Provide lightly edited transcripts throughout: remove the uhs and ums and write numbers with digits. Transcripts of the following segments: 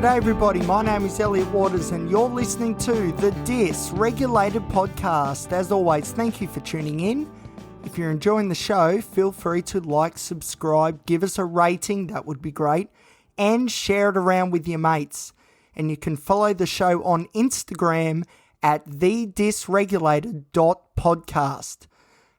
G'day everybody, my name is Elliot Waters and you're listening to the Dysregulated podcast. As always, thank you for tuning in. If you're enjoying the show, feel free to like, subscribe, give us a rating, that would be great, and share it around with your mates. And you can follow the show on Instagram at thedysregulated.podcast.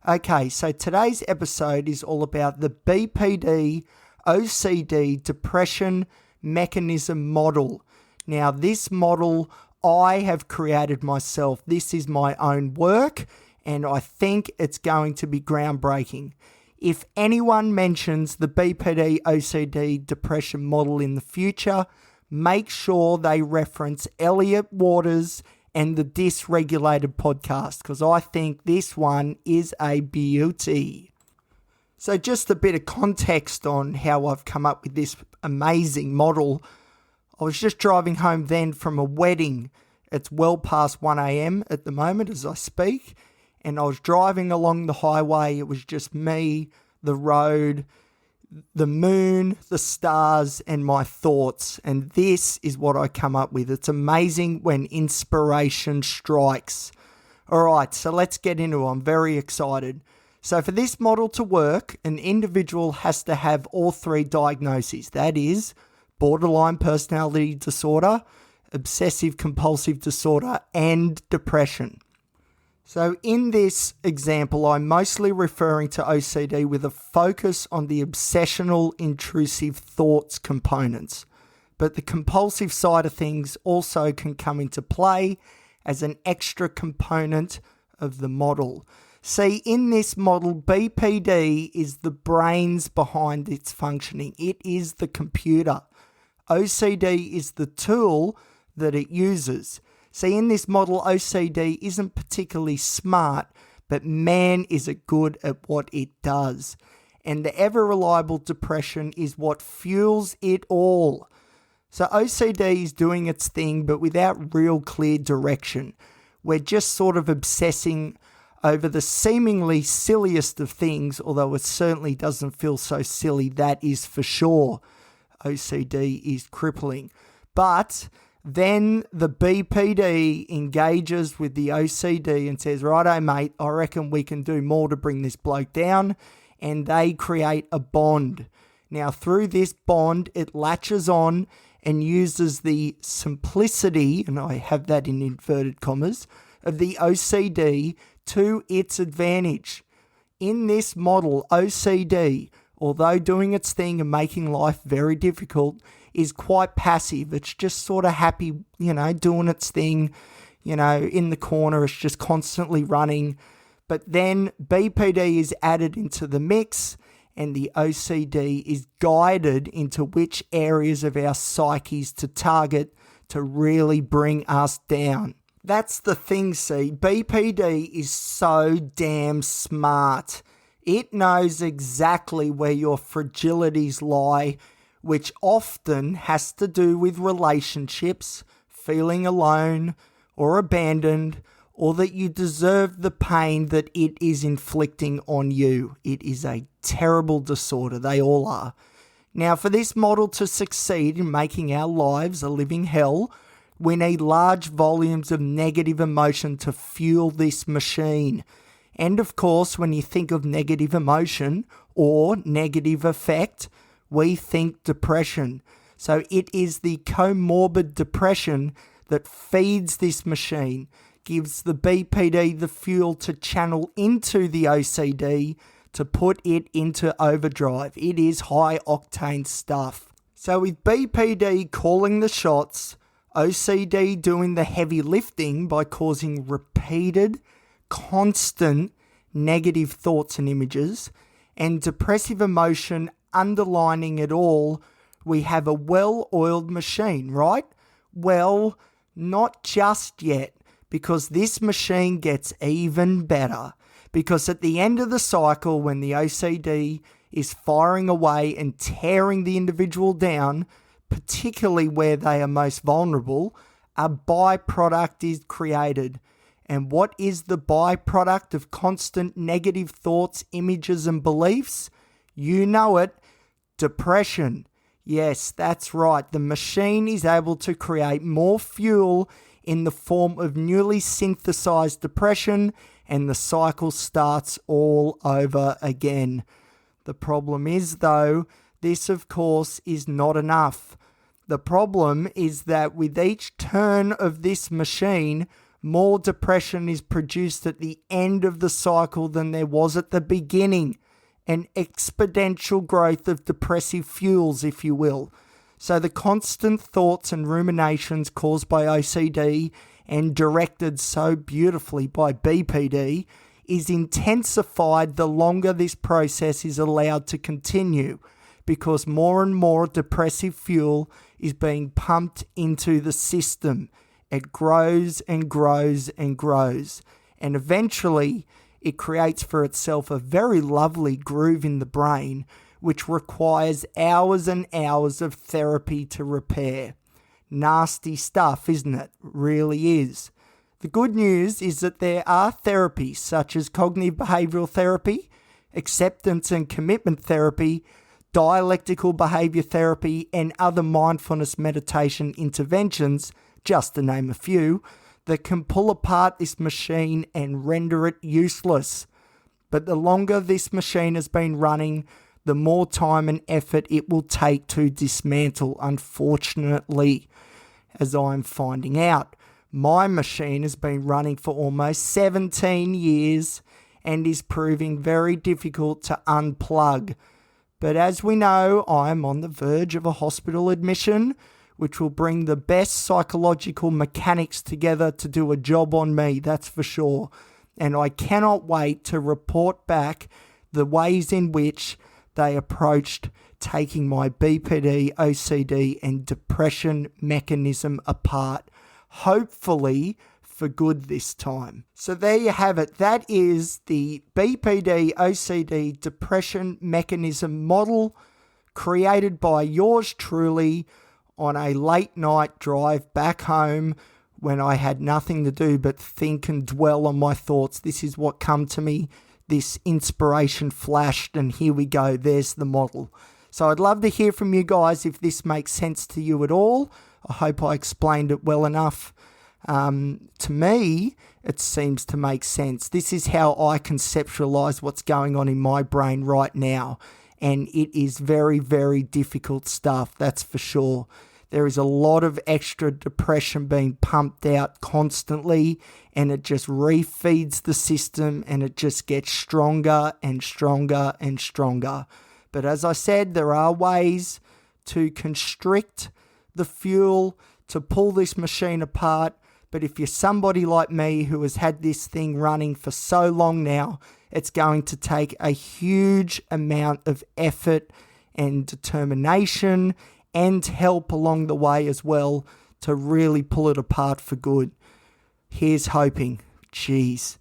Okay, so today's episode is all about the BPD, OCD, Depression Mechanism Model. Now, this model I have created myself. This is my own work, and I think it's going to be groundbreaking. If anyone mentions the BPD, OCD, Depression Model in the future, make sure they reference Elliot Waters and the Dysregulated podcast, because I think this one is a beauty. So just a bit of context on how I've come up with this amazing model. I was just driving home then from a wedding. It's well past 1 a.m. at the moment as I speak, and I was driving along the highway. It was just me, the road, the moon, the stars, and my thoughts. And this is what I come up with. It's amazing when inspiration strikes. All right, so let's get into it. I'm very excited. So for this model to work, an individual has to have all three diagnoses. That is borderline personality disorder, obsessive compulsive disorder, and depression. So in this example, I'm mostly referring to OCD with a focus on the obsessional intrusive thoughts components. But the compulsive side of things also can come into play as an extra component of the model. See, in this model, BPD is the brains behind its functioning. It is the computer. OCD is the tool that it uses. See, in this model, OCD isn't particularly smart, but man, is it good at what it does. And the ever-reliable depression is what fuels it all. So OCD is doing its thing, but without real clear direction. We're just sort of obsessing over the seemingly silliest of things, although it certainly doesn't feel so silly, that is for sure. OCD is crippling. But then the BPD engages with the OCD and says, righto mate, I reckon we can do more to bring this bloke down, and they create a bond. Now through this bond, it latches on and uses the simplicity, and I have that in inverted commas, of the OCD to its advantage. In this model, OCD, although doing its thing and making life very difficult, is quite passive. It's just sort of happy, doing its thing, in the corner. It's just constantly running. But then BPD is added into the mix, and the OCD is guided into which areas of our psyches to target to really bring us down. That's the thing, see. BPD is so damn smart. It knows exactly where your fragilities lie, which often has to do with relationships, feeling alone or abandoned, or that you deserve the pain that it is inflicting on you. It is a terrible disorder. They all are. Now, for this model to succeed in making our lives a living hell, we need large volumes of negative emotion to fuel this machine. And of course, when you think of negative emotion or negative affect, we think depression. So it is the comorbid depression that feeds this machine, gives the BPD the fuel to channel into the OCD to put it into overdrive. It is high octane stuff. So with BPD calling the shots, OCD doing the heavy lifting by causing repeated, constant negative thoughts and images, and depressive emotion underlining it all, we have a well-oiled machine, right? Well, not just yet, because this machine gets even better. Because at the end of the cycle, when the OCD is firing away and tearing the individual down, particularly where they are most vulnerable, a byproduct is created. And what is the byproduct of constant negative thoughts, images, and beliefs? You know it, depression. Yes, that's right. The machine is able to create more fuel in the form of newly synthesized depression, and the cycle starts all over again. The problem is, though, this of course is not enough. The problem is that with each turn of this machine, more depression is produced at the end of the cycle than there was at the beginning. An exponential growth of depressive fuels, if you will. So the constant thoughts and ruminations caused by OCD and directed so beautifully by BPD is intensified the longer this process is allowed to continue, because more and more depressive fuel is being pumped into the system. It grows and grows and grows, and eventually it creates for itself a very lovely groove in the brain, which requires hours and hours of therapy to repair. Nasty stuff, isn't it? Really is. The good news is that there are therapies such as cognitive behavioral therapy, acceptance and commitment therapy, dialectical behavior therapy, and other mindfulness meditation interventions, just to name a few, that can pull apart this machine and render it useless. But the longer this machine has been running, the more time and effort it will take to dismantle, unfortunately, as I'm finding out. My machine has been running for almost 17 years and is proving very difficult to unplug. But as we know, I'm on the verge of a hospital admission, which will bring the best psychological mechanics together to do a job on me, that's for sure. And I cannot wait to report back the ways in which they approached taking my BPD, OCD, and depression mechanism apart, hopefully for good this time. So there you have it. That is the BPD, OCD, depression mechanism model created by yours truly on a late night drive back home when I had nothing to do but think and dwell on my thoughts. This is what come to me. This inspiration flashed, and here we go. There's the model. So I'd love to hear from you guys if this makes sense to you at all. I hope I explained it well enough. To me, it seems to make sense. This is how I conceptualize what's going on in my brain right now. And it is very, very difficult stuff, that's for sure. There is a lot of extra depression being pumped out constantly, and it just refeeds the system, and it just gets stronger and stronger and stronger. But as I said, there are ways to constrict the fuel to pull this machine apart. But if you're somebody like me who has had this thing running for so long now, it's going to take a huge amount of effort and determination and help along the way as well to really pull it apart for good. Here's hoping. Jeez.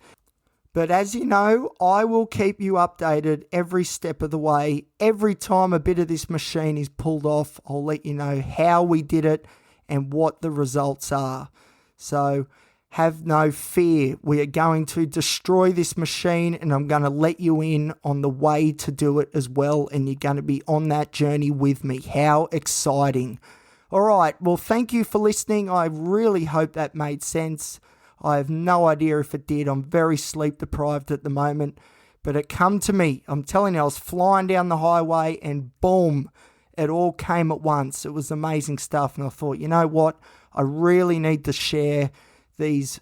But as you know, I will keep you updated every step of the way. Every time a bit of this machine is pulled off, I'll let you know how we did it and what the results are. So have no fear. We are going to destroy this machine, and I'm going to let you in on the way to do it as well. And you're going to be on that journey with me. How exciting. All right. Well, thank you for listening. I really hope that made sense. I have no idea if it did. I'm very sleep deprived at the moment, but it come to me. I'm telling you, I was flying down the highway and boom, it all came at once. It was amazing stuff. And I thought, you know what? I really need to share these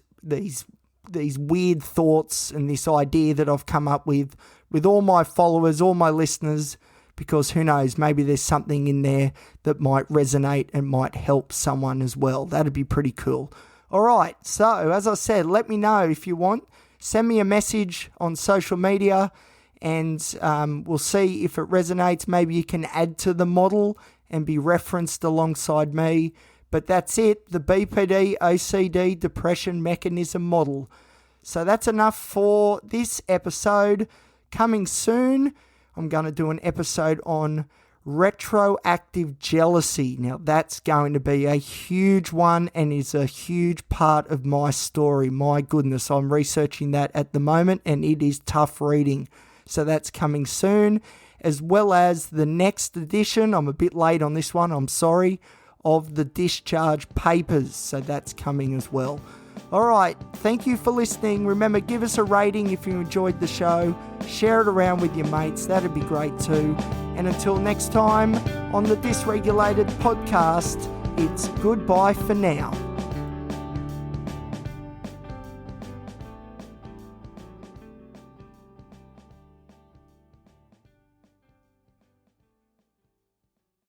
weird thoughts and this idea that I've come up with all my followers, all my listeners, because who knows, maybe there's something in there that might resonate and might help someone as well. That'd be pretty cool. All right, so as I said, let me know if you want. Send me a message on social media and we'll see if it resonates. Maybe you can add to the model and be referenced alongside me. But that's it, the BPD, OCD, depression mechanism model. So that's enough for this episode. Coming soon, I'm going to do an episode on retroactive jealousy. Now, that's going to be a huge one and is a huge part of my story. My goodness, I'm researching that at the moment and it is tough reading. So that's coming soon. as well as the next edition, I'm a bit late on this one, I'm sorry, of the discharge papers. So that's coming as well. All right, thank you for listening. Remember, give us a rating if you enjoyed the show. Share it around with your mates. That'd be great too. And until next time on the Dysregulated podcast, it's goodbye for now.